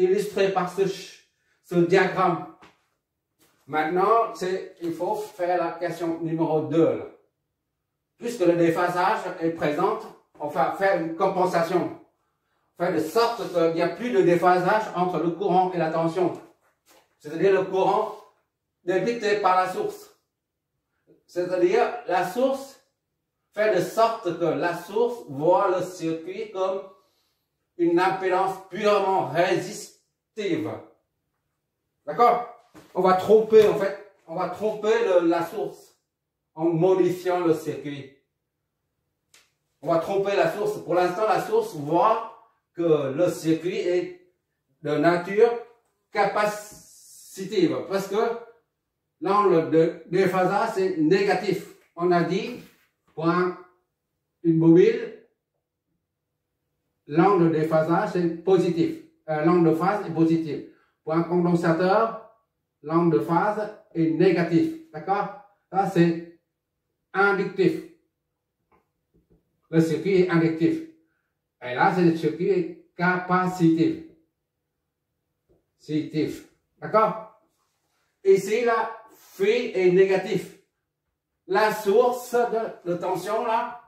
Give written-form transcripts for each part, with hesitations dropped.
illustré par ce diagramme. Maintenant, il faut faire la question numéro 2. Là. Puisque le déphasage est présent, on va faire une compensation. Faire de sorte qu'il n'y a plus de déphasage entre le courant et la tension. C'est-à-dire le courant débité par la source. C'est-à-dire la source fait de sorte que la source voit le circuit comme une impédance purement résistive. D'accord? On va tromper en fait, on va tromper la source en modifiant le circuit. On va tromper la source. Pour l'instant, la source voit que le circuit est de nature capacitive parce que l'angle de déphasage c'est négatif. On a dit pour une bobine, l'angle de déphasage c'est positif. L'angle de phase est positif. Pour un condensateur, l'angle de phase est négatif. D'accord? Ça c'est inductif. Le circuit est inductif. Et là, c'est le circuit capacitif. D'accord? Ici, là, phi est négatif. La source de tension, là,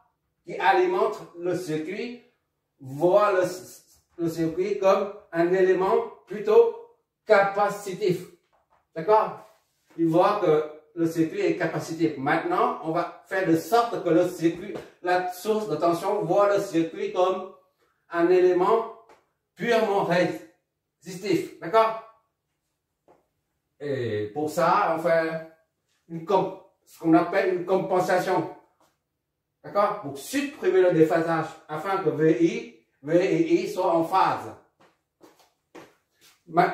qui alimente le circuit, voit le circuit comme un élément plutôt capacitif. D'accord? Il voit que le circuit est capacitif. Maintenant, on va faire de sorte que le circuit, la source de tension voit le circuit comme un élément purement résistif. D'accord? Et pour ça, on fait ce qu'on appelle une compensation. D'accord? Pour supprimer le déphasage afin que V et I soient en phase. Mais,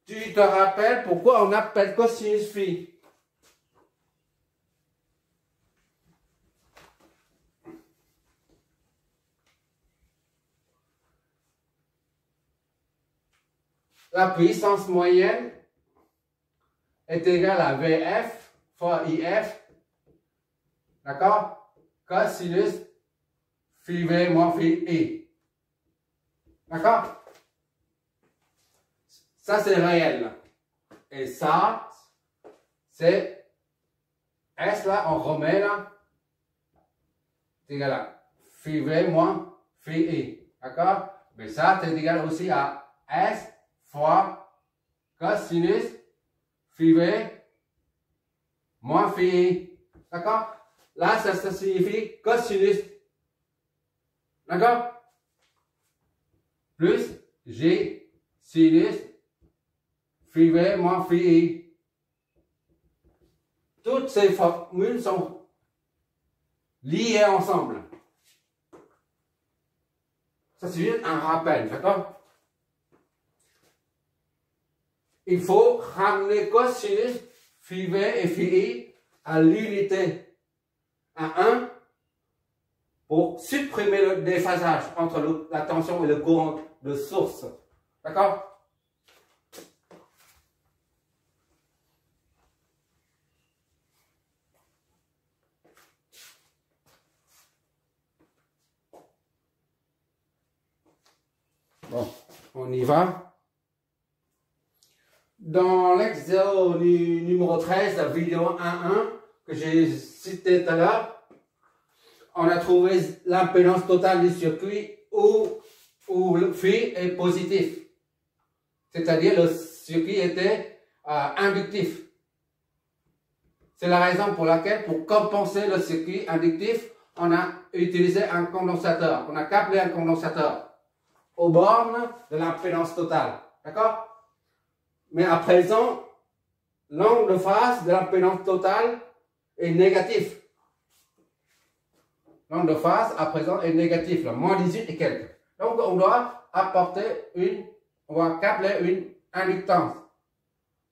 tu te rappelles pourquoi on appelle cosinus phi? La puissance moyenne est égale à VF fois IF, d'accord? Cosinus phi V moins phi I. D'accord? Ça, c'est réel. Et ça, c'est S là, on remet là, c'est égal à phi V moins phi I. D'accord? Mais ça, c'est égal aussi à S fois cosinus phi V moins phi I. D'accord? Là, ça signifie cosinus. D'accord? Plus G sinus phi V moins phi I. Toutes ces formules sont liées ensemble. Ça, c'est juste un rappel. D'accord? Il faut ramener cosinus phi V et phi I à l'unité, à 1, pour supprimer le déphasage entre la tension et le courant de source. D'accord? Bon, on y va. Dans l'exo numéro 13, la vidéo 1.1 que j'ai cité tout à l'heure, on a trouvé l'impédance totale du circuit où le phi est positif. C'est-à-dire le circuit était inductif. C'est la raison pour laquelle, pour compenser le circuit inductif, on a utilisé un condensateur. On a câblé un condensateur aux bornes de l'impédance totale. D'accord? Mais à présent, l'angle de phase de l'impédance totale est négatif. L'angle de phase à présent est négatif, là, moins 18 et quelques. Donc on doit apporter on va câbler une inductance.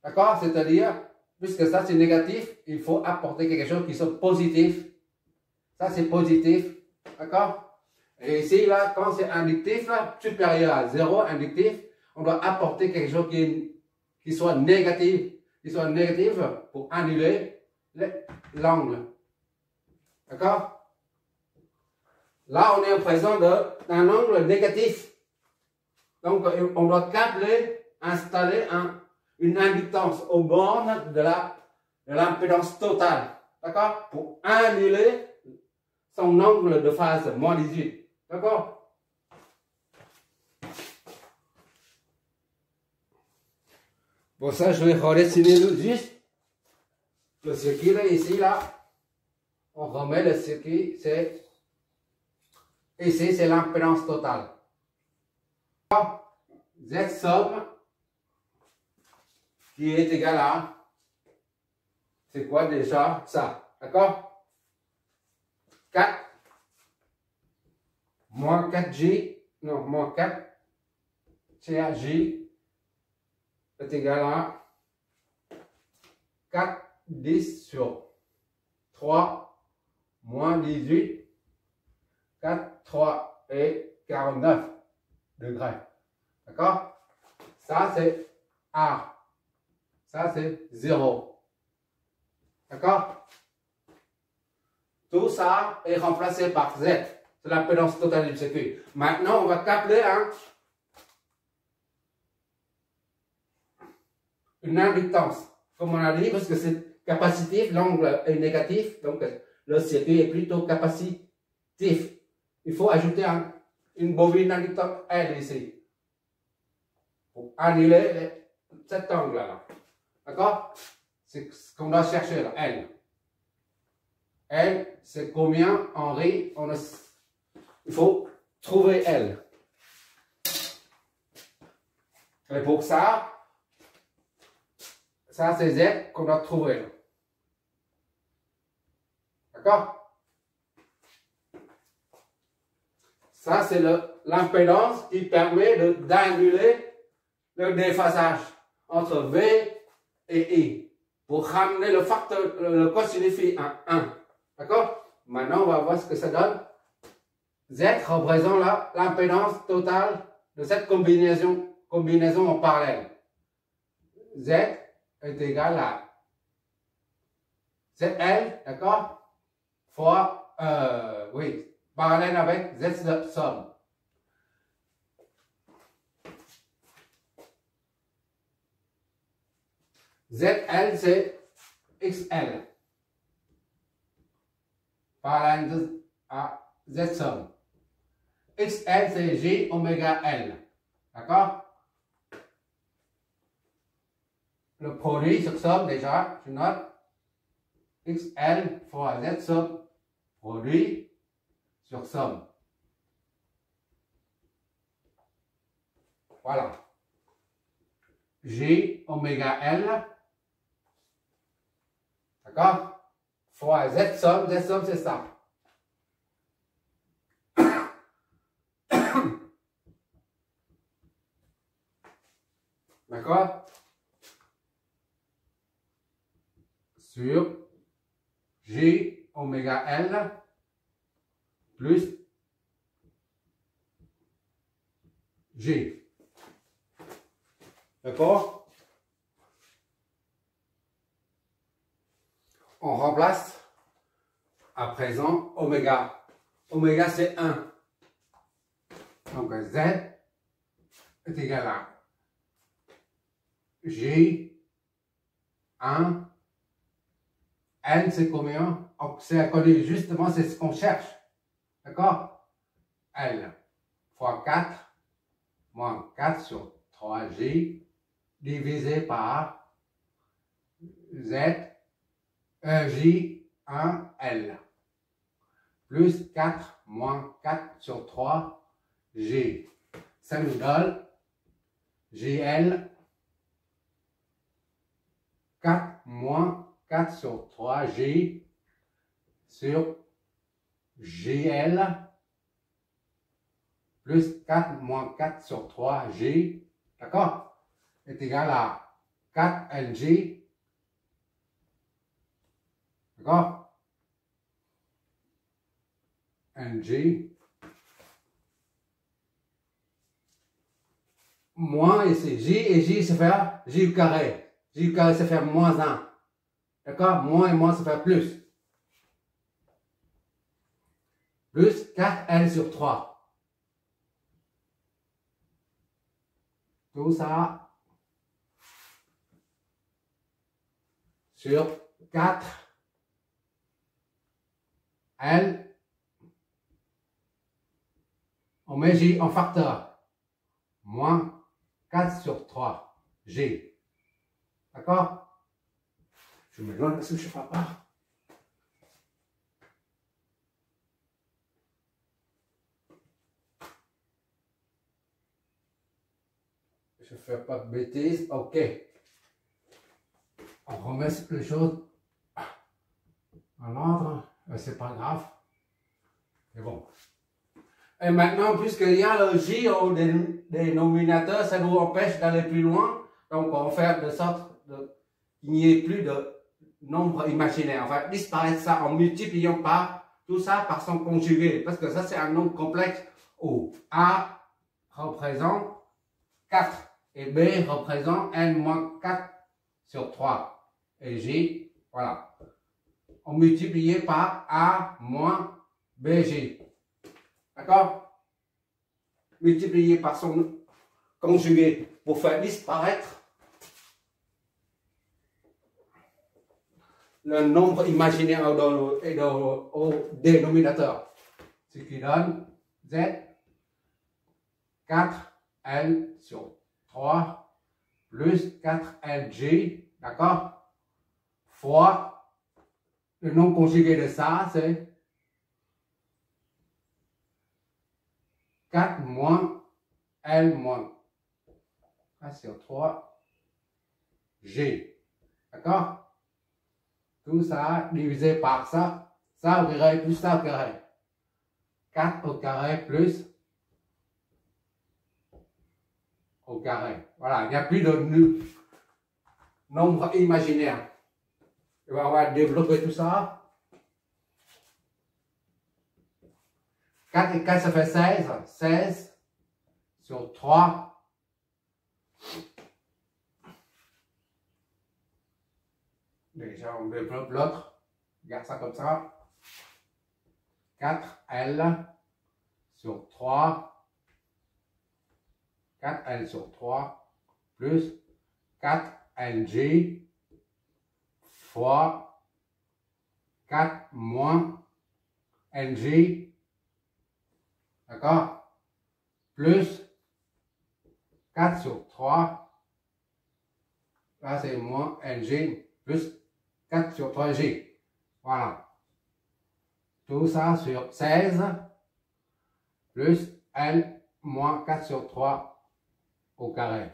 D'accord? C'est-à-dire, puisque ça c'est négatif, il faut apporter quelque chose qui soit positif. Ça c'est positif. D'accord? Et ici, là, quand c'est inductif, là, supérieur à 0 inductif, on doit apporter quelque chose qui soit négatif. Qui soit négatif pour annuler l'angle. D'accord? Là, on est en présence d'un angle négatif. Donc, on doit câbler, installer une inductance aux bornes de l'impédance totale. D'accord? Pour annuler son angle de phase moins 18. D'accord? Pour ça, je vais redessiner juste le circuit là, ici, là. On remet le circuit, c'est ici, c'est l'impédance totale. Z somme qui est égal à, c'est quoi déjà ça? D'accord? 4 moins 4J, non, moins 4 CAJ est égal à 4 10 sur 3 moins 18, 4, 3 et 49 degrés. D'accord? Ça, c'est A. Ça, c'est 0. D'accord? Tout ça est remplacé par Z. C'est l'impédance totale du circuit. Maintenant, on va câbler une inductance. Comme on a dit, parce que c'est capacitif, l'angle est négatif, donc le circuit est plutôt capacitif. Il faut ajouter une bobine inductance L ici. Pour annuler cet angle-là. D'accord? C'est ce qu'on doit chercher là, L. L, c'est combien en ré il faut trouver L. Et pour ça c'est Z qu'on doit trouver. D'accord? Ça, c'est l'impédance qui permet d'annuler le déphasage entre V et I pour ramener le facteur, le cosinus phi à 1. D'accord? Maintenant, on va voir ce que ça donne. Z représente l'impédance totale de cette combinaison en parallèle. Z est égal à ZL, d'accord? Fois, oui, parallèle avec Z somme. ZL, c'est XL. Parallèle à Z somme. XL, c'est J oméga L. D'accord? Le produit sur somme, déjà, je note. XL fois Z somme, produit sur somme. Voilà. J oméga L. D'accord? Fois Z somme c'est ça. D'accord? Sur J oméga L plus J. D'accord? On remplace à présent oméga. Oméga, c'est 1. Donc Z est égal à J 1. N, c'est combien? C'est connu, justement, c'est ce qu'on cherche. D'accord? L fois 4 moins 4 sur 3J divisé par Z J1L plus 4 moins 4 sur 3J. Ça nous donne JL 4 moins 4 sur 3J sur JL plus 4 moins 4 sur 3J, d'accord, est égal à 4LJ, d'accord, NJ, moins ici, J et J se fait J carré. J carré se fait moins 1. D'accord? Moins et moins se fait plus. Plus 4L sur 3. tout ça sur 4 L, on met J en facteur, moins 4 sur 3 G. D'accord? Je me demande ce que je fais pas. Je ne fais pas de bêtises. Ok. On remet les choses en ordre. C'est pas grave. C'est bon. Et maintenant, puisqu'il y a le J au dénominateur, ça nous empêche d'aller plus loin. Donc, on va faire de sorte qu'il n'y ait plus de nombre imaginaire. On va disparaître ça en multipliant par tout ça par son conjugué. Parce que ça, c'est un nombre complexe où A représente 4 et B représente N-4 sur 3. Et J, voilà. On multiplié par A moins BJ. D'accord? Multiplié par son conjugué pour faire disparaître le nombre imaginaire au dénominateur. Ce qui donne Z 4L sur 3 plus 4LJ, d'accord? Fois le nom conjugué de ça, c'est 4 moins L moins 4 sur 3 G. D'accord? Tout ça divisé par ça. Ça au carré plus ça au carré. 4 au carré plus au carré. Voilà, il n'y a plus de nombre imaginaire. Et on va développer tout ça. 4 et 4, ça fait 16. 16 sur 3. Déjà, on développe l'autre. Regarde ça comme ça. 4L sur 3. 4L sur 3 plus 4LG fois 4 moins LG, d'accord, plus 4 sur 3, là c'est moins LG, plus 4 sur 3G, voilà. Tout ça sur 16, plus L moins 4 sur 3 au carré.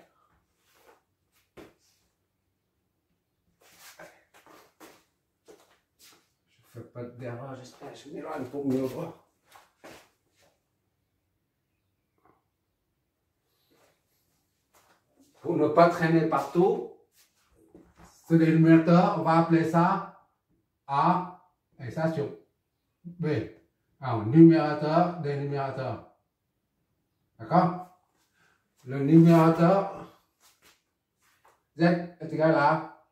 Je ne fais pas d'erreur, j'espère, je m'éloigne pour mieux voir. Pour ne pas traîner partout, ce dénominateur, on va appeler ça A, et ça sur B. Alors, numérateur, dénominateur. D'accord? Le numérateur, Z est égal à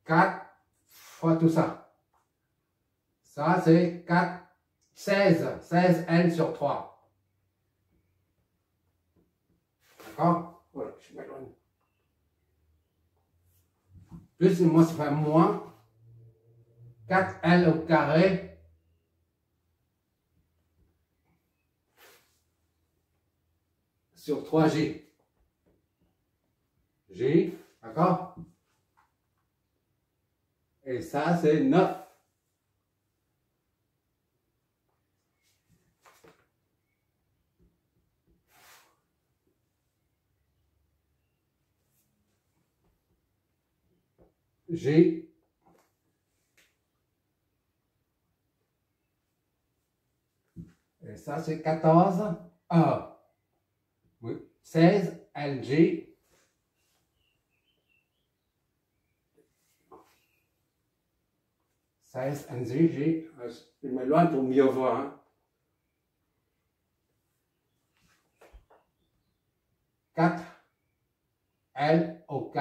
4 fois tout ça. Ça, c'est 4, 16. 16 N sur 3. D'accord? Voilà, je m'éloigne. Plus moi, ça fait moins 4L au carré sur 3G. G, d'accord? Et ça, c'est 9. G. Et ça, c'est 14. Oui. 16 LG. 16 NG, je m'éloigne pour mieux voir. Hein. 4 L au K.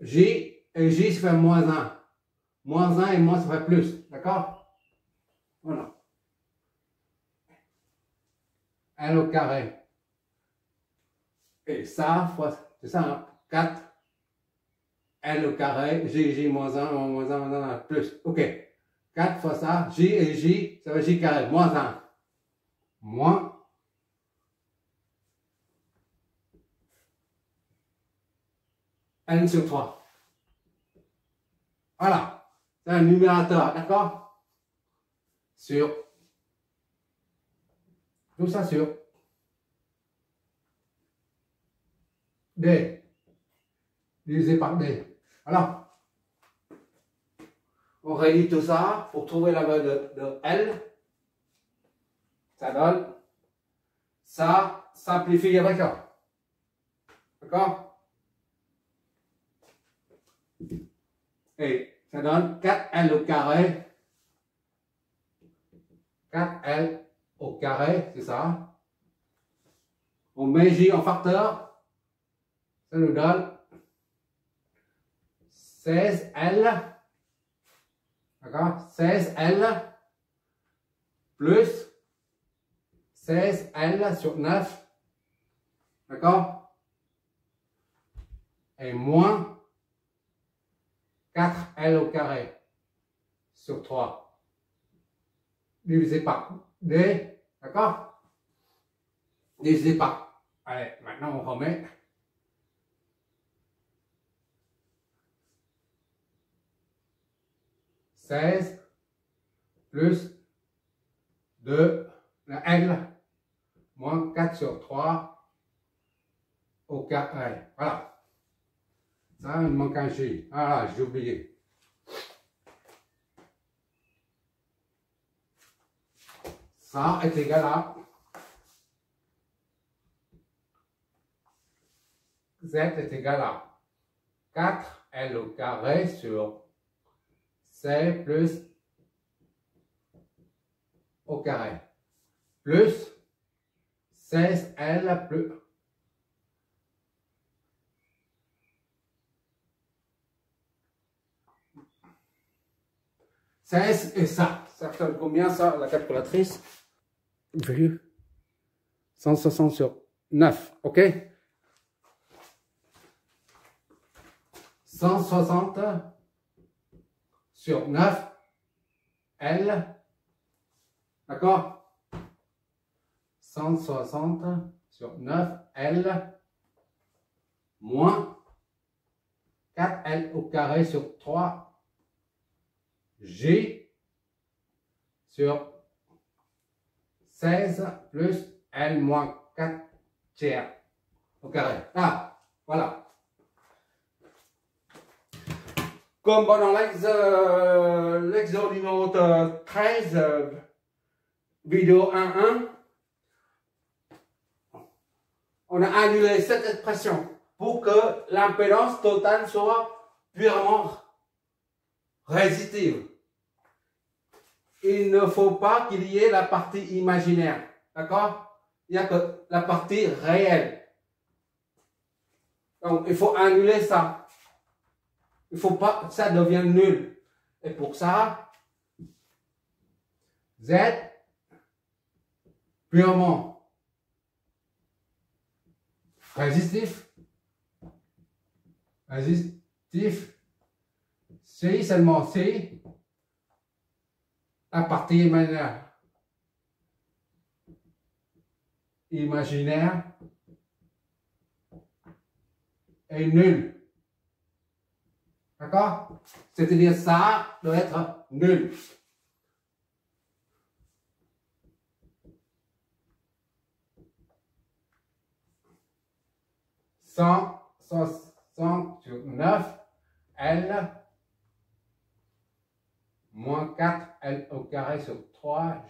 J et J, ça fait moins 1. Moins 1 et moins, ça fait plus. D'accord? Voilà. L au carré. Et ça, c'est ça, hein, 4 L au carré, J moins 1, moins 1, moins 1, plus. Ok. 4 fois ça, J et J, ça va J carré, moins 1. Moins N sur 3. Voilà. C'est un numérateur, d'accord? Sur. Tout ça sur D. Divisé par D. Voilà. On réunit tout ça pour trouver la valeur de L. Ça donne. Ça simplifie avec ça. D'accord? Et ça donne 4L au carré. 4L au carré, c'est ça. On met J en facteur. Ça nous donne 16L. D'accord? 16L plus 16L sur 9. D'accord? Et moins 4L au carré sur 3. Divisé par D. D'accord? Divisé par. Allez, maintenant on remet. « 16 plus 2, la L, moins 4 sur 3 au carré. » Voilà. Ça, il manque un J. Ah, j'ai oublié. Ça est égal à Z est égal à 4L au carré sur C plus au carré plus 16L plus 16 et ça. Ça donne combien ça, la calculatrice? Virgule 160 sur 9, ok? 160 sur 9, L, d'accord? 160 sur 9, L, moins 4L au carré sur 3, G, sur 16 plus L moins 4 tiers au carré. Ah, voilà. Comme dans l'exemple numéro 13, vidéo 1.1, on a annulé cette expression pour que l'impédance totale soit purement résistive. Il ne faut pas qu'il y ait la partie imaginaire. D'accord? Il n'y a que la partie réelle. Donc, il faut annuler ça. Il ne faut pas que ça devienne nul. Et pour ça, Z purement résistif. Résistif. C seulement C. La partie imaginaire. Imaginaire est nul. D'accord? C'est-à-dire ça doit être nul. Cent sur 9, L, moins 4, L au carré sur 3,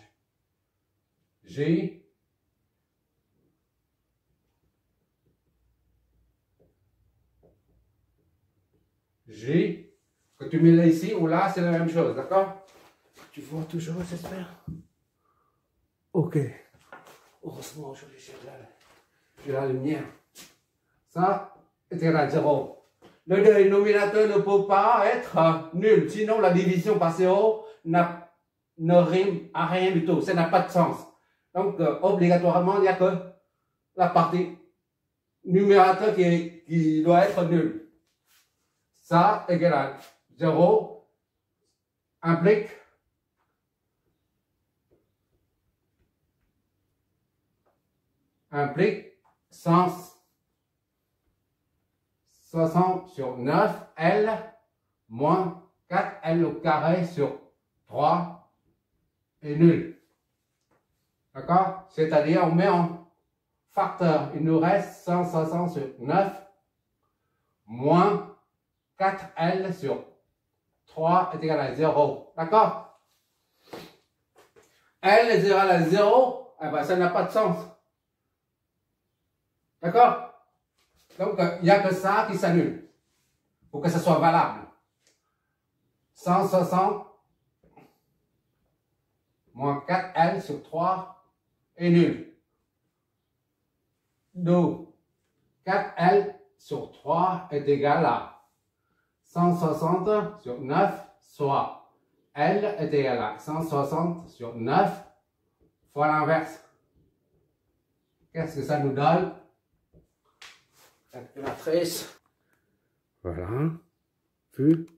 G, G, que tu mets là ici ou là, c'est la même chose, d'accord? Tu vois toujours, j'espère? Ok. Heureusement, j'ai la lumière. Ça est égal à 0. Le dénominateur ne peut pas être nul, sinon la division par 0 ne rime à rien du tout, ça n'a pas de sens. Donc, obligatoirement, il n'y a que la partie numérateur qui doit être nulle. Ça égale à 0 implique implique 160 sur 9L moins 4L au carré sur 3 est nul. D'accord? C'est-à-dire, on met en facteur, il nous reste 160 sur 9 moins 4L sur 3 est égal à 0. D'accord? L est égal à 0, eh ben, ça n'a pas de sens. D'accord? Donc, il n'y a que ça qui s'annule pour que ça soit valable. 160 moins 4L sur 3 est nul. Donc, 4L sur 3 est égal à 160 sur 9, soit L est égal à 160 sur 9 fois l'inverse. Qu'est-ce que ça nous donne? Calculatrice. Voilà. Puis,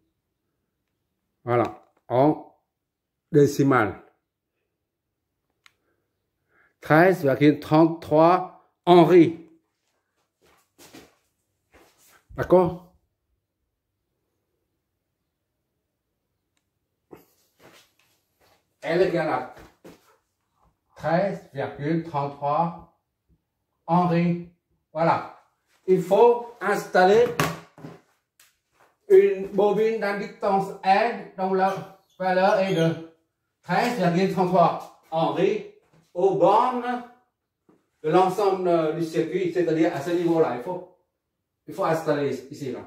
voilà. En décimale. 13,33 Henri. D'accord? L égale à 13,33 Henri. Voilà. Il faut installer une bobine d'inductance N dont la valeur est de 13,33 Henri aux bornes de l'ensemble du circuit, c'est-à-dire à ce niveau-là. Il faut installer ici, là.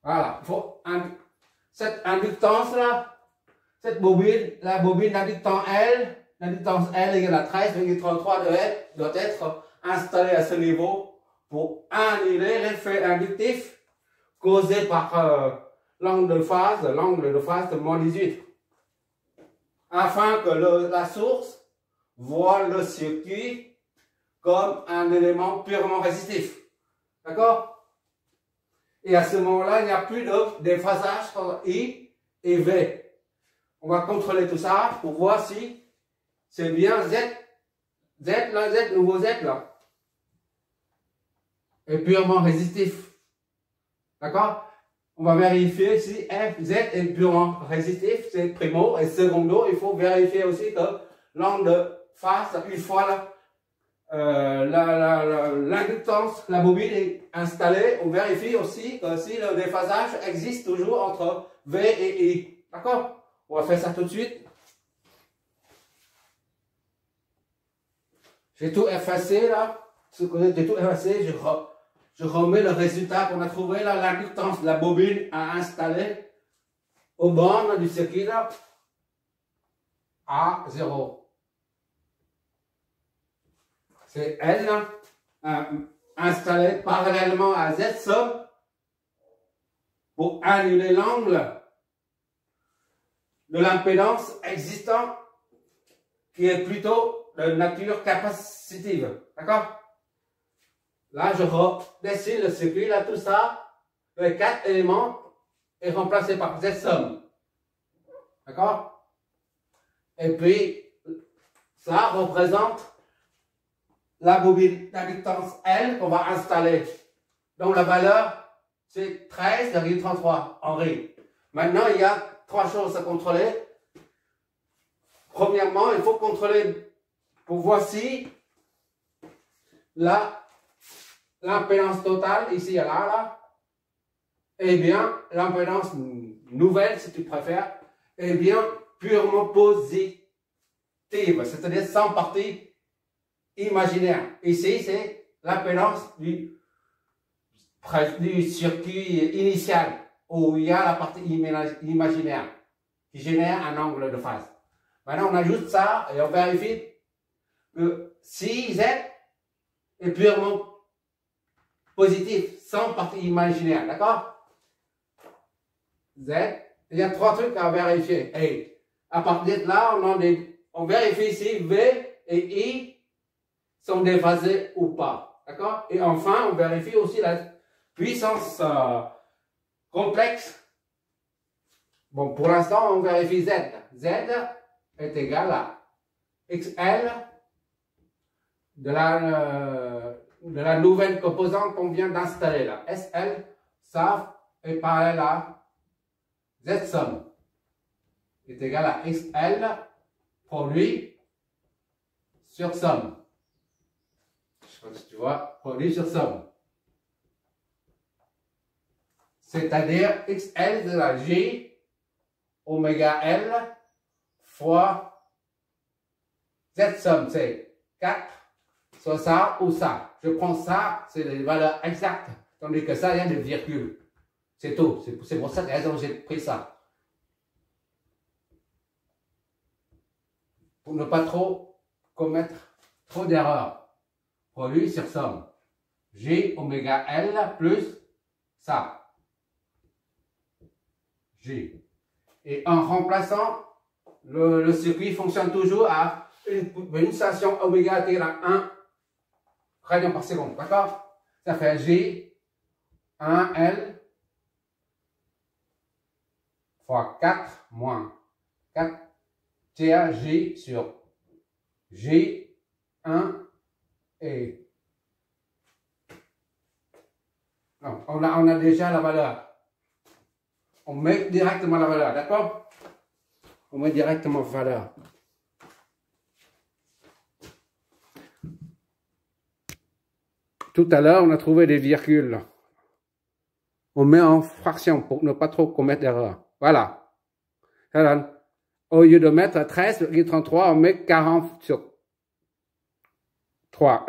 Voilà, il faut cette inductance-là, cette bobine, la bobine d'inductance L, l'inductance L égale à 13,33 doit être installée à ce niveau pour annuler l'effet inductif causé par l'angle de phase de moins 18. Afin que la source voit le circuit comme un élément purement résistif. D'accord? Et à ce moment-là, il n'y a plus de déphasage entre I et V. On va contrôler tout ça pour voir si c'est bien nouveau Z là, est purement résistif. D'accord? On va vérifier si F, Z est purement résistif, c'est primo. Et secondo, il faut vérifier aussi que l'angle de phase, une fois là, l'inductance, la bobine est installée, on vérifie aussi que si le déphasage existe toujours entre V et I. D'accord? On va faire ça tout de suite. J'ai tout effacé là. J'ai tout effacé. Je remets le résultat qu'on a trouvé là, l'inductance de la bobine à installer aux bornes du circuit là à 0. C'est L installé parallèlement à Z sub pour annuler l'angle de l'impédance existant qui est plutôt de nature capacitive. D'accord? Là, je redessine le circuit, là, tout ça, les 4 éléments est remplacé par Z sum. D'accord? Et puis, ça représente la bobine d'inductance L qu'on va installer. Donc, la valeur, c'est 13,33 Henri. Maintenant, il y a 3 choses à contrôler. Premièrement, il faut contrôler pour voir si l'impédance totale, ici et là, est bien, l'impédance nouvelle, si tu préfères, est bien purement positive, c'est-à-dire sans partie imaginaire. Ici, c'est l'impédance du circuit initial, où il y a la partie imaginaire qui génère un angle de phase. Maintenant, on ajoute ça et on vérifie que si Z est purement positif, sans partie imaginaire, d'accord? Z, il y a 3 trucs à vérifier. Et à partir de là, on vérifie si V et I sont déphasés ou pas, d'accord? Et enfin, on vérifie aussi la puissance complexe. Bon, pour l'instant, on vérifie Z. Z est égal à XL de la nouvelle composante qu'on vient d'installer là. SL, ça est pareil à Z somme est égal à XL produit sur somme. Je sais pas si tu vois, produit sur somme. C'est-à-dire XL de la J oméga L fois Z somme, c'est 4, soit ça ou ça. Je prends ça, c'est les valeurs exactes, tandis que ça, il y a des virgules. C'est tout. C'est pour cette raison que j'ai pris ça. Pour ne pas trop commettre trop d'erreurs. Produit sur somme. J oméga L plus ça. J. Et en remplaçant, le circuit fonctionne toujours à une station oméga égale à 1 radian par seconde. D'accord? Ça fait J 1L fois 4 moins 4 tiers J sur J1 et... Non, on a déjà la valeur. On met directement la valeur, d'accord? On met directement la valeur. Tout à l'heure, on a trouvé des virgules. On met en fraction pour ne pas trop commettre d'erreur. Voilà. Alors, au lieu de mettre 13,33, on met 40 sur 3.